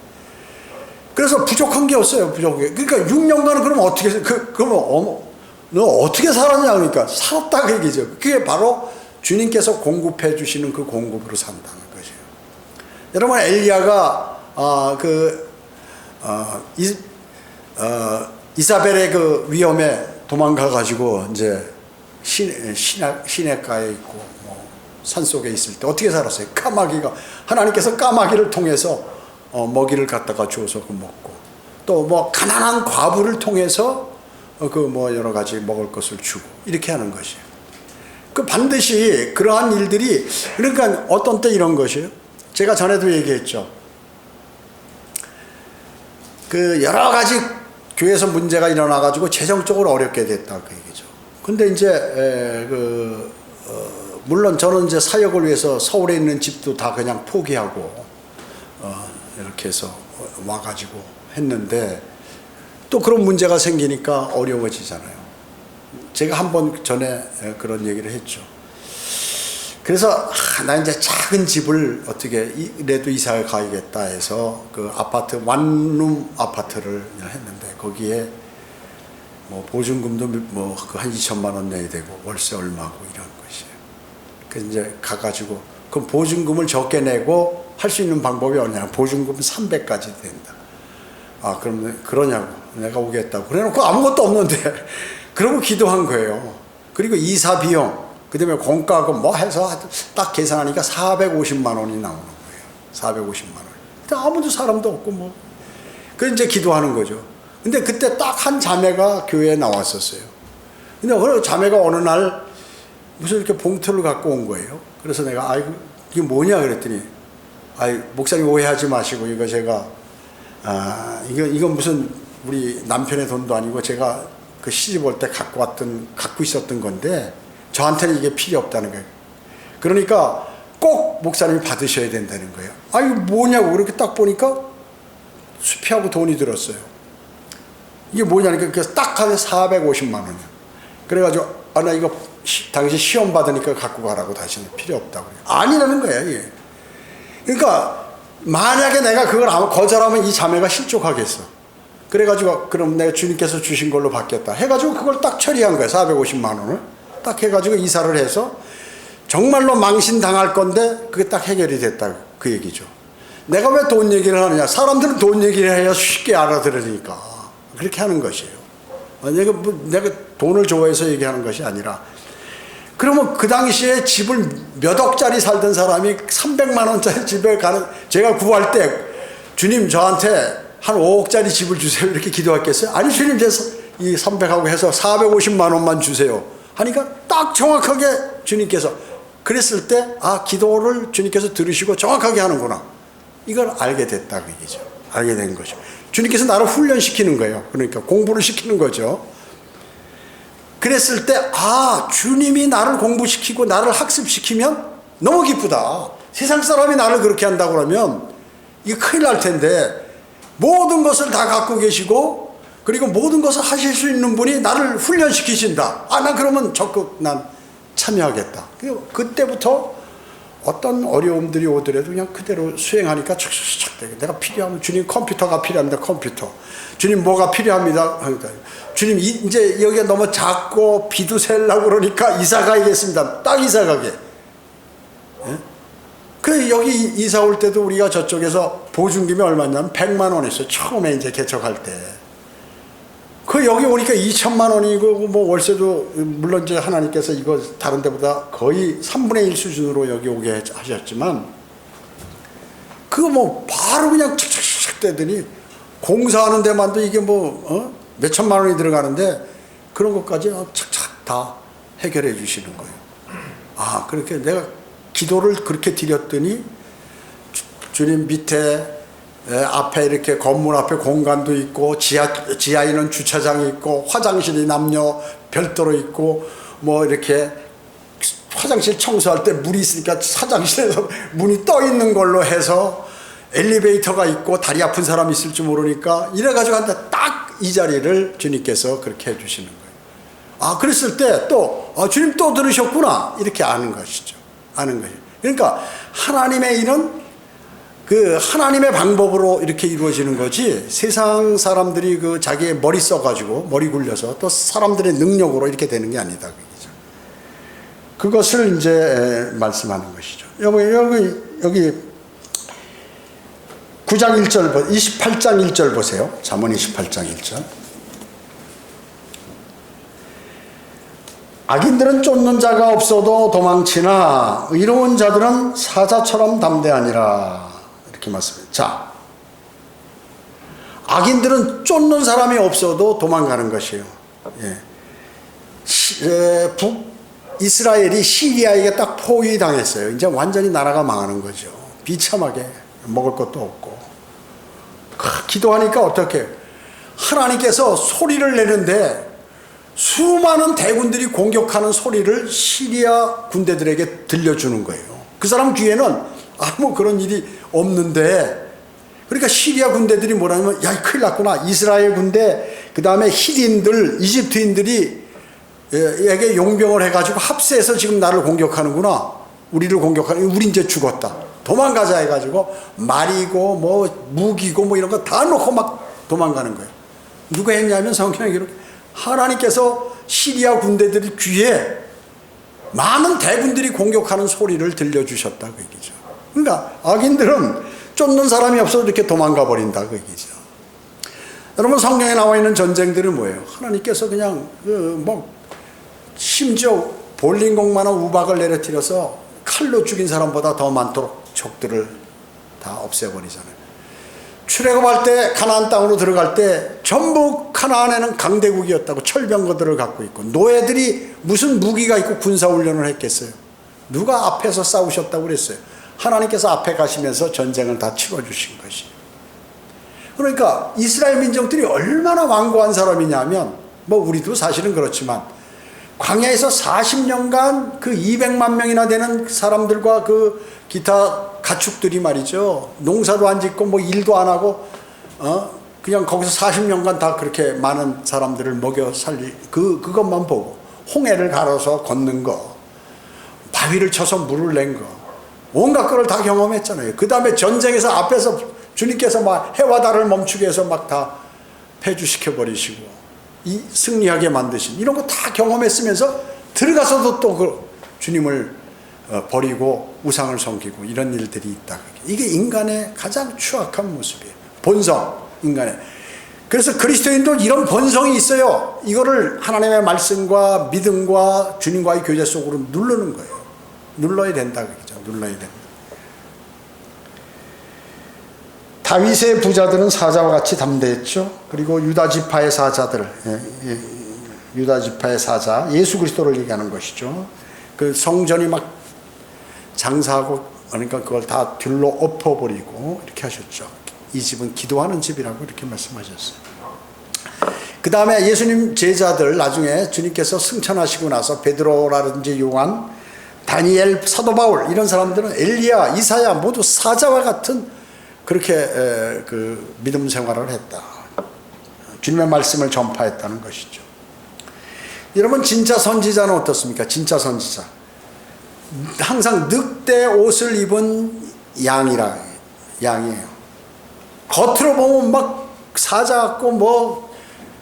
그래서 부족한 게 없어요. 부족한 게. 그러니까 6년간은 그럼 어떻게 그러면 너 어떻게 살았냐 그러니까 살았다 그 얘기죠. 그게 바로 주님께서 공급해 주시는 그 공급으로 산다는 것이에요. 여러분 엘리야가 이사벨의 그 위험에 도망가 가지고 이제 시내가에 있고 뭐 산속에 있을 때 어떻게 살았어요? 까마귀가 하나님께서 까마귀를 통해서 먹이를 갖다가 주어서 그 먹고 또 뭐 가난한 과부를 통해서 그 뭐 여러 가지 먹을 것을 주고 이렇게 하는 것이에요. 그 반드시 그러한 일들이 그러니까 어떤 때 이런 것이에요. 제가 전에도 얘기했죠. 그 여러 가지 교회에서 문제가 일어나 가지고 재정적으로 어렵게 됐다 그 얘기죠. 근데 이제 물론 저는 이제 사역을 위해서 서울에 있는 집도 다 그냥 포기하고 이렇게 해서 와가지고 했는데 또 그런 문제가 생기니까 어려워지잖아요. 제가 한번 전에 그런 얘기를 했죠. 그래서 나 이제 작은 집을 어떻게 이래도 이사를 가야겠다 해서 그 아파트 원룸 아파트를 했는데 거기에 뭐 보증금도 뭐 한 2천만 원 내야 되고 월세 얼마고 이런 것이에요. 그래서 이제 가가지고 그럼 보증금을 적게 내고 할 수 있는 방법이 어디냐? 보증금 300까지 된다. 아 그러면 그러냐고 내가 오겠다고 그래놓고 아무것도 없는데 그러고 기도한 거예요. 그리고 이사 비용 그다음에 공과금 뭐 해서 딱 계산하니까 450만 원이 나오는 거예요. 450만 원. 근데 아무도 사람도 없고 뭐. 그래서 이제 기도하는 거죠. 근데 그때 딱 한 자매가 교회에 나왔었어요. 근데 그 자매가 어느 날 무슨 이렇게 봉투를 갖고 온 거예요. 그래서 내가 아이고 이게 뭐냐 그랬더니 아이 목사님 오해하지 마시고 이거 제가 이건 무슨 우리 남편의 돈도 아니고 제가 그 시집 올 때 갖고 있었던 건데 저한테는 이게 필요 없다는 거예요. 그러니까 꼭 목사님이 받으셔야 된다는 거예요. 아 이거 뭐냐고 그렇게 딱 보니까 수표하고 돈이 들었어요. 이게 뭐냐니까 그래서 딱 하면 450만 원이야. 그래가지고 나 이거 당신 시험 받으니까 갖고 가라고 다시는 필요 없다고 아니라는 거예요. 이게. 그러니까 만약에 내가 그걸 거절하면 이 자매가 실족하겠어. 그래가지고 그럼 내가 주님께서 주신 걸로 받겠다 해가지고 그걸 딱 처리한 거예요. 450만 원을 딱 해가지고 이사를 해서 정말로 망신당할 건데 그게 딱 해결이 됐다 그 얘기죠. 내가 왜 돈 얘기를 하느냐? 사람들은 돈 얘기를 해야 쉽게 알아들으니까 그렇게 하는 것이에요. 내가 돈을 좋아해서 얘기하는 것이 아니라 그러면 그 당시에 집을 몇 억짜리 살던 사람이 300만 원짜리 집에 가는 제가 구할 때 주님 저한테 한 5억짜리 집을 주세요 이렇게 기도했겠어요? 아니 주님 이 300하고 해서 450만 원만 주세요 하니까 딱 정확하게 주님께서 그랬을 때 기도를 주님께서 들으시고 정확하게 하는구나 이걸 알게 됐다 그 얘기죠. 알게 된 거죠. 주님께서 나를 훈련시키는 거예요. 그러니까 공부를 시키는 거죠. 그랬을 때 주님이 나를 공부시키고 나를 학습시키면 너무 기쁘다. 세상 사람이 나를 그렇게 한다고 그러면 이게 큰일 날 텐데 모든 것을 다 갖고 계시고 그리고 모든 것을 하실 수 있는 분이 나를 훈련시키신다. 난 그러면 적극 난 참여하겠다. 그때부터 어떤 어려움들이 오더라도 그냥 그대로 수행하니까 착착착 되게 내가 필요하면 주님 컴퓨터가 필요합니다. 컴퓨터. 주님 뭐가 필요합니다. 주님 이제 여기가 너무 작고 비도 셀라고 그러니까 이사 가야겠습니다. 딱 이사 가게. 예? 그 여기 이사 올 때도 우리가 저쪽에서 보증금이 얼마냐면 100만 원이었어요. 처음에 이제 개척할 때. 그 여기 오니까 2천만 원이고 뭐 월세도 물론 이제 하나님께서 이거 다른 데보다 거의 3분의 1 수준으로 여기 오게 하셨지만 그거 뭐 바로 그냥 착착착 되더니 공사하는 데만도 이게 몇 천만 원이 들어가는데 그런 것까지 착착 다 해결해 주시는 거예요. 그렇게 내가 기도를 그렇게 드렸더니 주님 밑에 앞에 이렇게 건물 앞에 공간도 있고 지하에는 주차장이 있고 화장실이 남녀 별도로 있고 뭐 이렇게 화장실 청소할 때 물이 있으니까 화장실에서 문이 떠 있는 걸로 해서 엘리베이터가 있고 다리 아픈 사람이 있을지 모르니까 이래가지고 한테 딱 이 자리를 주님께서 그렇게 해주시는 거예요. 아, 그랬을 때 또 주님 또 들으셨구나 이렇게 아는 것이죠. 아는 거예요. 그러니까 하나님의 일은 그 하나님의 방법으로 이렇게 이루어지는 거지, 세상 사람들이 그 자기의 머리 써가지고 머리 굴려서 또 사람들의 능력으로 이렇게 되는 게 아니다. 그것을 이제 말씀하는 것이죠. 여기 9장 1절, 28장 1절 보세요. 잠언 28장 1절. 악인들은 쫓는 자가 없어도 도망치나 의로운 자들은 사자처럼 담대하니라. 이렇게 말씀해요. 자, 악인들은 쫓는 사람이 없어도 도망가는 것이에요. 이스라엘이 시리아에게 딱 포위당했어요. 이제 완전히 나라가 망하는 거죠. 비참하게 먹을 것도 없고. 기도하니까 어떻게? 하나님께서 소리를 내는데 수많은 대군들이 공격하는 소리를 시리아 군대들에게 들려주는 거예요. 그 사람 귀에는 아무 그런 일이 없는데, 그러니까 시리아 군대들이 뭐라냐면, 야, 큰일 났구나. 이스라엘 군대, 그 다음에 히딘들, 이집트인들이 에게 용병을 해가지고 합세해서 지금 나를 공격하는구나. 우리를 공격하는, 우리 이제 죽었다. 도망가자 해가지고 말이고 뭐 무기고 뭐 이런 거 다 놓고 막 도망가는 거예요. 누가 했냐면 성경에 이렇게 하나님께서 시리아 군대들 귀에 많은 대군들이 공격하는 소리를 들려주셨다 그 얘기죠. 그러니까 악인들은 쫓는 사람이 없어도 이렇게 도망가 버린다 그 얘기죠. 여러분, 성경에 나와 있는 전쟁들은 뭐예요? 하나님께서 그냥 심지어 볼링공만한 우박을 내려뜨려서 칼로 죽인 사람보다 더 많도록 적들을 다 없애버리잖아요. 출애굽할 때 가나안 땅으로 들어갈 때 전부 가나안에는 강대국이었다고 철병거들을 갖고 있고, 노예들이 무슨 무기가 있고 군사훈련을 했겠어요? 누가 앞에서 싸우셨다고 그랬어요? 하나님께서 앞에 가시면서 전쟁을 다 치러주신 것이에요. 그러니까 이스라엘 민족들이 얼마나 완고한 사람이냐면, 뭐 우리도 사실은 그렇지만 광야에서 40년간 그 200만 명이나 되는 사람들과 그 기타 가축들이 말이죠, 농사도 안 짓고 뭐 일도 안 하고 그냥 거기서 40년간 다 그렇게 많은 사람들을 먹여 살리, 그것만 보고 홍해를 갈아서 걷는 거, 바위를 쳐서 물을 낸 거, 온갖 거를 다 경험했잖아요. 그 다음에 전쟁에서 앞에서 주님께서 막 해와 달을 멈추게 해서 막 다 폐주시켜 버리시고 이 승리하게 만드신 이런 거 다 경험했으면서 들어가서도 또 그 주님을 버리고 우상을 섬기고 이런 일들이 있다. 이게 인간의 가장 추악한 모습이에요. 본성, 인간의. 그래서 그리스도인도 이런 본성이 있어요. 이거를 하나님의 말씀과 믿음과 주님과의 교제 속으로 누르는 거예요. 눌러야 된다 그죠? 눌러야 된다. 다윗의 부자들은 사자와 같이 담대했죠. 그리고 유다 지파의 사자들, 유다 지파의 사자, 예수 그리스도를 얘기하는 것이죠. 그 성전이 막 장사하고, 그러니까 그걸 다 들로 엎어버리고 이렇게 하셨죠. 이 집은 기도하는 집이라고 이렇게 말씀하셨어요. 그 다음에 예수님 제자들, 나중에 주님께서 승천하시고 나서 베드로라든지 요한, 다니엘, 사도 바울 이런 사람들은 엘리야, 이사야 모두 사자와 같은 그렇게 그 믿음 생활을 했다. 주님의 말씀을 전파했다는 것이죠. 여러분, 진짜 선지자는 어떻습니까? 진짜 선지자 항상 늑대 옷을 입은 양이에요. 겉으로 보면 막 사자 같고 뭐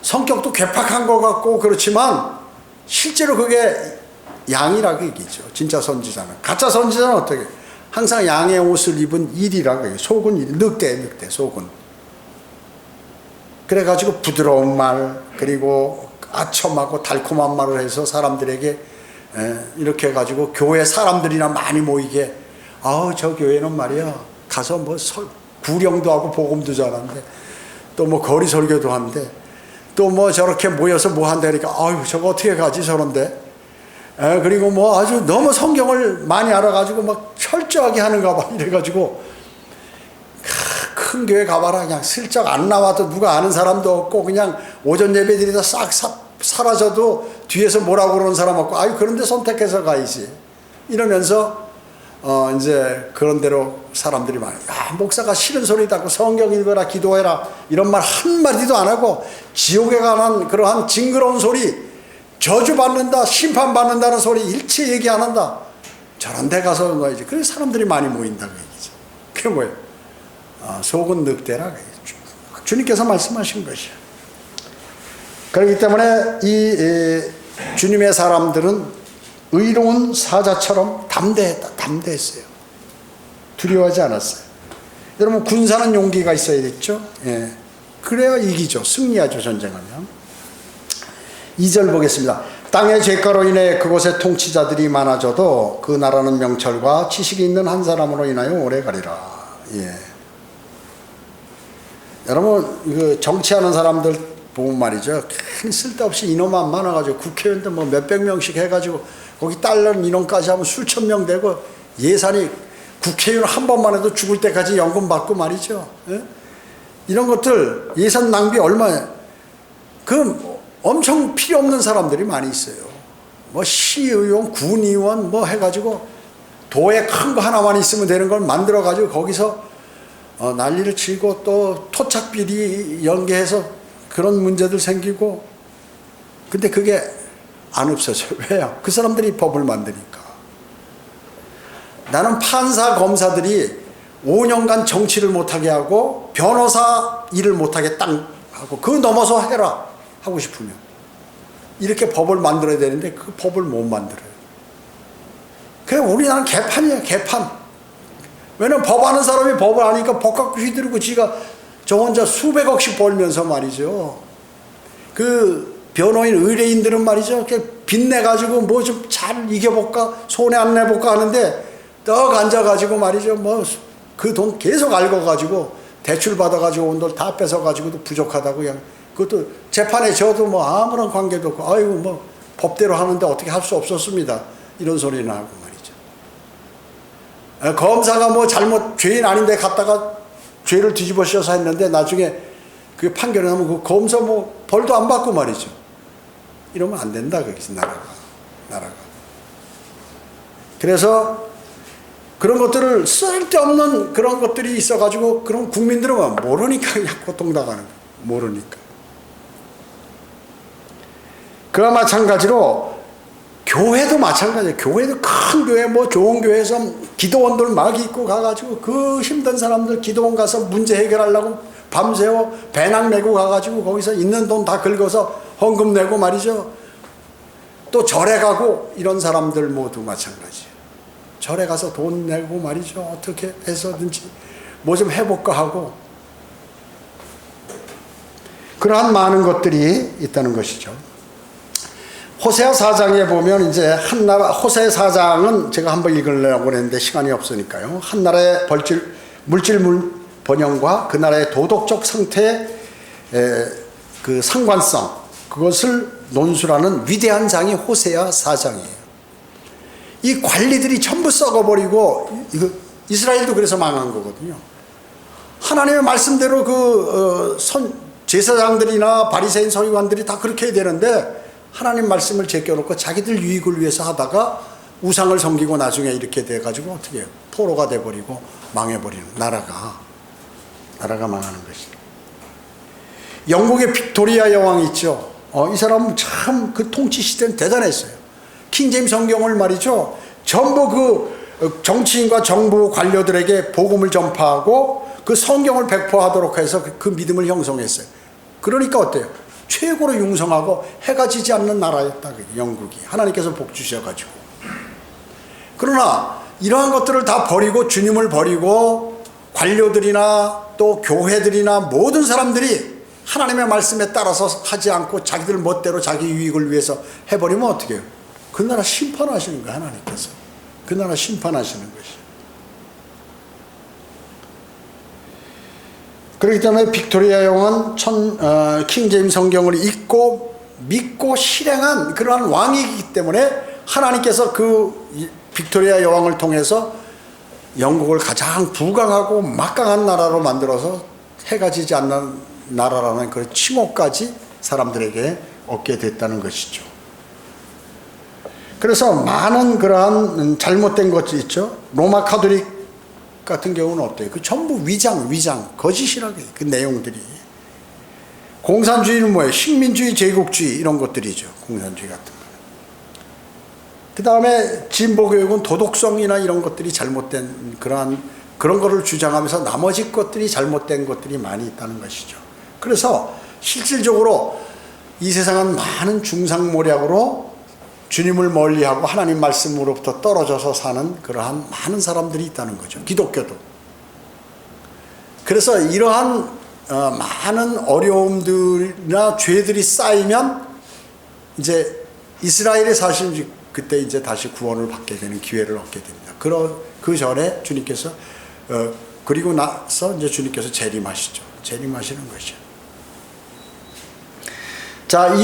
성격도 괴팍한 것 같고 그렇지만 실제로 그게 양이라고 얘기죠. 진짜 선지자는. 가짜 선지자는 어떻게? 항상 양의 옷을 입은 일이라고 해요. 속은 늑대 속은. 그래가지고 부드러운 말, 그리고 아첨하고 달콤한 말을 해서 사람들에게 이렇게 해가지고 교회 사람들이나 많이 모이게, 저 교회는 말이야 가서 뭐 구령도 하고 복음도 잘하는데 또 뭐 거리 설교도 하는데 또 뭐 저렇게 모여서 뭐 한다 그러니까 저거 어떻게 가지 저런데, 그리고 뭐 아주 너무 성경을 많이 알아가지고 막 철저하게 하는가 봐 이래가지고 큰 교회 가봐라 그냥 슬쩍 안 나와도 누가 아는 사람도 없고 그냥 오전 예배 드리다 싹 사라져도 뒤에서 뭐라고 그러는 사람 없고, 그런데 선택해서 가야지 이러면서 이제 그런 대로 사람들이 많아요. 목사가 싫은 소리 듣고 성경 읽어라, 기도해라 이런 말 한마디도 안 하고 지옥에 관한 그러한 징그러운 소리, 저주받는다, 심판받는다는 소리 일체 얘기 안 한다. 저런 데 가서 뭐지. 그래서 사람들이 많이 모인다고 얘기죠. 그게 뭐예요? 속은 늑대라. 주님께서 말씀하신 것이에요. 그렇기 때문에 이 주님의 사람들은 의로운 사자처럼 담대했어요. 두려워하지 않았어요. 여러분, 군사는 용기가 있어야겠죠. 예. 그래야 이기죠. 승리하죠, 전쟁하면. 2절 보겠습니다. 땅의 죄가로 인해 그곳에 통치자들이 많아져도 그 나라는 명철과 지식이 있는 한 사람으로 인하여 오래가리라. 예. 여러분, 그 정치하는 사람들 보면 말이죠. 괜히 쓸데없이 인원만 많아가지고 국회의원들 뭐 몇백 명씩 해가지고 거기 딸린 인원까지 하면 수천 명 되고 예산이 국회의원 한 번만 해도 죽을 때까지 연금 받고 말이죠. 예? 이런 것들 예산 낭비 얼마예요? 그 엄청 필요 없는 사람들이 많이 있어요. 뭐 시의원, 군의원 뭐 해가지고 도에 큰 거 하나만 있으면 되는 걸 만들어가지고 거기서 난리를 치고 또 토착비리 연계해서 그런 문제들 생기고, 근데 그게 안 없어져요. 왜요? 그 사람들이 법을 만드니까. 나는 판사, 검사들이 5년간 정치를 못하게 하고 변호사 일을 못하게 딱 하고 그 넘어서 해라 하고 싶으면 이렇게 법을 만들어야 되는데 그 법을 못 만들어요. 그냥 우리나라는 개판이에요. 개판. 왜냐면 법하는 사람이 법을 아니까 법 갖고 휘두르고 지가 저 혼자 수백억씩 벌면서 말이죠. 그 변호인, 의뢰인들은 말이죠. 이렇게 빚내가지고 뭐 좀 잘 이겨볼까, 손해 안 내볼까 하는데 떡 앉아가지고 말이죠. 뭐 그 돈 계속 앓아가지고 대출 받아가지고 온 돈 다 뺏어가지고도 부족하다고 그냥 그것도 재판에 져도 뭐 아무런 관계도 없고 아이고 뭐 법대로 하는데 어떻게 할 수 없었습니다. 이런 소리는 하고 말이죠. 검사가 뭐 잘못 죄인 아닌데 갔다가 죄를 뒤집어 씌워서 했는데 나중에 그 판결을 하면 그 검사 뭐 벌도 안 받고 말이죠. 이러면 안 된다. 거기서 나라가. 그래서 그런 것들을 쓸데없는 그런 것들이 있어가지고 그런 국민들은 모르니까 그냥 고통당하는 거예요. 모르니까. 그와 마찬가지로 교회도 마찬가지예요. 교회도 큰 교회, 뭐 좋은 교회에서 기도원들 막 있고 가가지고 그 힘든 사람들 기도원 가서 문제 해결하려고 밤새워 배낭 메고 가가지고 거기서 있는 돈 다 긁어서 헌금 내고 말이죠. 또 절에 가고 이런 사람들 모두 마찬가지예요. 절에 가서 돈 내고 말이죠. 어떻게 해서든지 뭐 좀 해볼까 하고 그러한 많은 것들이 있다는 것이죠. 호세아 4장에 보면 이제 한 나라, 호세아 4장은 제가 한번 읽으려고 했는데 시간이 없으니까요. 한 나라의 물질 번영과 그 나라의 도덕적 상태의 그 상관성, 그것을 논술하는 위대한 장이 호세아 4장이에요. 이 관리들이 전부 썩어버리고, 이스라엘도 그래서 망한 거거든요. 하나님의 말씀대로 제사장들이나 바리새인 서기관들이 다 그렇게 해야 되는데 하나님 말씀을 제껴놓고 자기들 유익을 위해서 하다가 우상을 섬기고 나중에 이렇게 돼가지고 어떻게 해요? 포로가 돼버리고 망해버리는 나라가 망하는 것이죠. 영국의 빅토리아 여왕이 있죠. 이 사람은 참 그 통치 시대는 대단했어요. 킹제임스 성경을 말이죠. 전부 그 정치인과 정부 관료들에게 복음을 전파하고 그 성경을 배포하도록 해서 그 믿음을 형성했어요. 그러니까 어때요? 최고로 융성하고 해가 지지 않는 나라였다. 영국이 하나님께서 복 주셔가지고. 그러나 이러한 것들을 다 버리고 주님을 버리고 관료들이나 또 교회들이나 모든 사람들이 하나님의 말씀에 따라서 하지 않고 자기들 멋대로 자기 유익을 위해서 해버리면 어떻게 해요? 그 나라 심판하시는 거예요. 하나님께서. 그 나라 심판하시는 것이에요. 그렇기 때문에 빅토리아 여왕은 킹제임스 성경을 읽고 믿고 실행한 그러한 왕이기 때문에 하나님께서 그 빅토리아 여왕을 통해서 영국을 가장 부강하고 막강한 나라로 만들어서 해가 지지 않는 나라라는 그 칭호까지 사람들에게 얻게 됐다는 것이죠. 그래서 많은 그러한 잘못된 것이 있죠. 로마 카톨릭 같은 경우는 어때요? 그 전부 위장, 거짓이라고 해요. 그 내용들이. 공산주의는 뭐예요? 식민주의, 제국주의 이런 것들이죠. 공산주의 같은 거. 그 다음에 진보교육은 도덕성이나 이런 것들이 잘못된 그런 거를 주장하면서 나머지 것들이 잘못된 것들이 많이 있다는 것이죠. 그래서 실질적으로 이 세상은 많은 중상모략으로 주님을 멀리하고 하나님 말씀으로부터 떨어져서 사는 그러한 많은 사람들이 있다는 거죠. 기독교도. 그래서 이러한 많은 어려움들이나 죄들이 쌓이면 이제 이스라엘의 사실 그때 이제 다시 구원을 받게 되는 기회를 얻게 됩니다. 그 전에 주님께서 그리고 나서 이제 주님께서 재림하시죠. 재림하시는 것이죠. 자,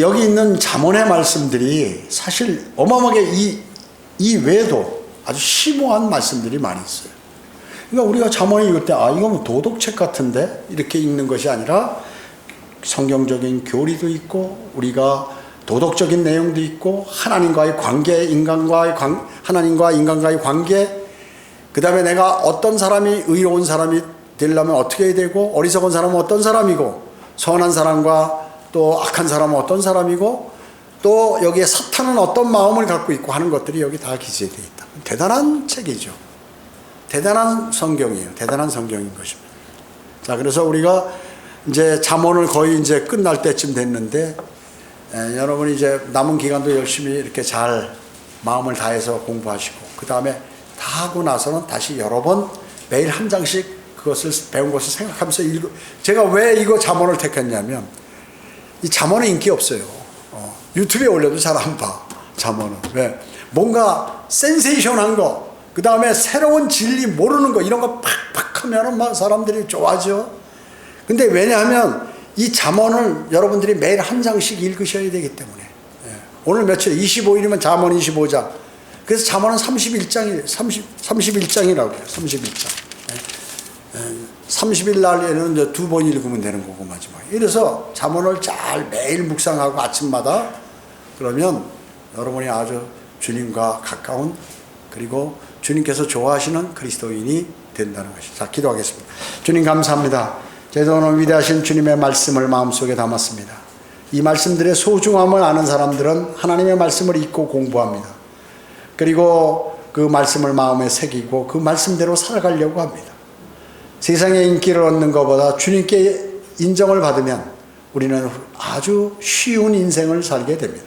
여기 있는 잠언의 말씀들이 사실 어마어마하게 이 외에도 아주 심오한 말씀들이 많이 있어요. 그러니까 우리가 잠언을 읽을 때 이건 도덕책 같은데 이렇게 읽는 것이 아니라 성경적인 교리도 있고 우리가 도덕적인 내용도 있고 하나님과의 관계, 하나님과 인간과의 관계, 그 다음에 내가 어떤 사람이 의로운 사람이 되려면 어떻게 해야 되고 어리석은 사람은 어떤 사람이고 선한 사람과 또 악한 사람은 어떤 사람이고 또 여기에 사탄은 어떤 마음을 갖고 있고 하는 것들이 여기 다 기재되어 있다. 대단한 책이죠. 대단한 성경이에요. 대단한 성경인 것입니다. 자, 그래서 우리가 이제 잠언을 거의 이제 끝날 때쯤 됐는데 여러분이 이제 남은 기간도 열심히 이렇게 잘 마음을 다해서 공부하시고 그 다음에 다 하고 나서는 다시 여러 번 매일 한 장씩 그것을 배운 것을 생각하면서 읽고 제가 왜 이거 잠언을 택했냐면 이 잠언은 인기 없어요. 유튜브에 올려도 잘 안 봐. 잠언은. 왜? 뭔가 센세이션한 거, 그 다음에 새로운 진리 모르는 거 이런 거 팍팍 하면은 막 사람들이 좋아하죠. 근데 왜냐하면 이 잠언을 여러분들이 매일 한 장씩 읽으셔야 되기 때문에. 오늘 며칠 25일이면 잠언 25장. 그래서 잠언은 31장이라고 해요. 31장. 30일 날에는 이제 2번 읽으면 되는 거고 마지막에. 이래서 잠언을 잘 매일 묵상하고 아침마다 그러면 여러분이 아주 주님과 가까운 그리고 주님께서 좋아하시는 그리스도인이 된다는 것이죠. 자, 기도하겠습니다. 주님 감사합니다. 저희도 오늘 위대하신 주님의 말씀을 마음속에 담았습니다. 이 말씀들의 소중함을 아는 사람들은 하나님의 말씀을 읽고 공부합니다. 그리고 그 말씀을 마음에 새기고 그 말씀대로 살아가려고 합니다. 세상의 인기를 얻는 것보다 주님께 인정을 받으면 우리는 아주 쉬운 인생을 살게 됩니다.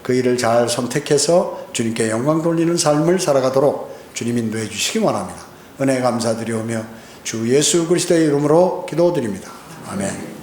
그 일을 잘 선택해서 주님께 영광 돌리는 삶을 살아가도록 주님 인도해 주시기 원합니다. 은혜 감사드리오며 주 예수 그리스도의 이름으로 기도드립니다. 아멘.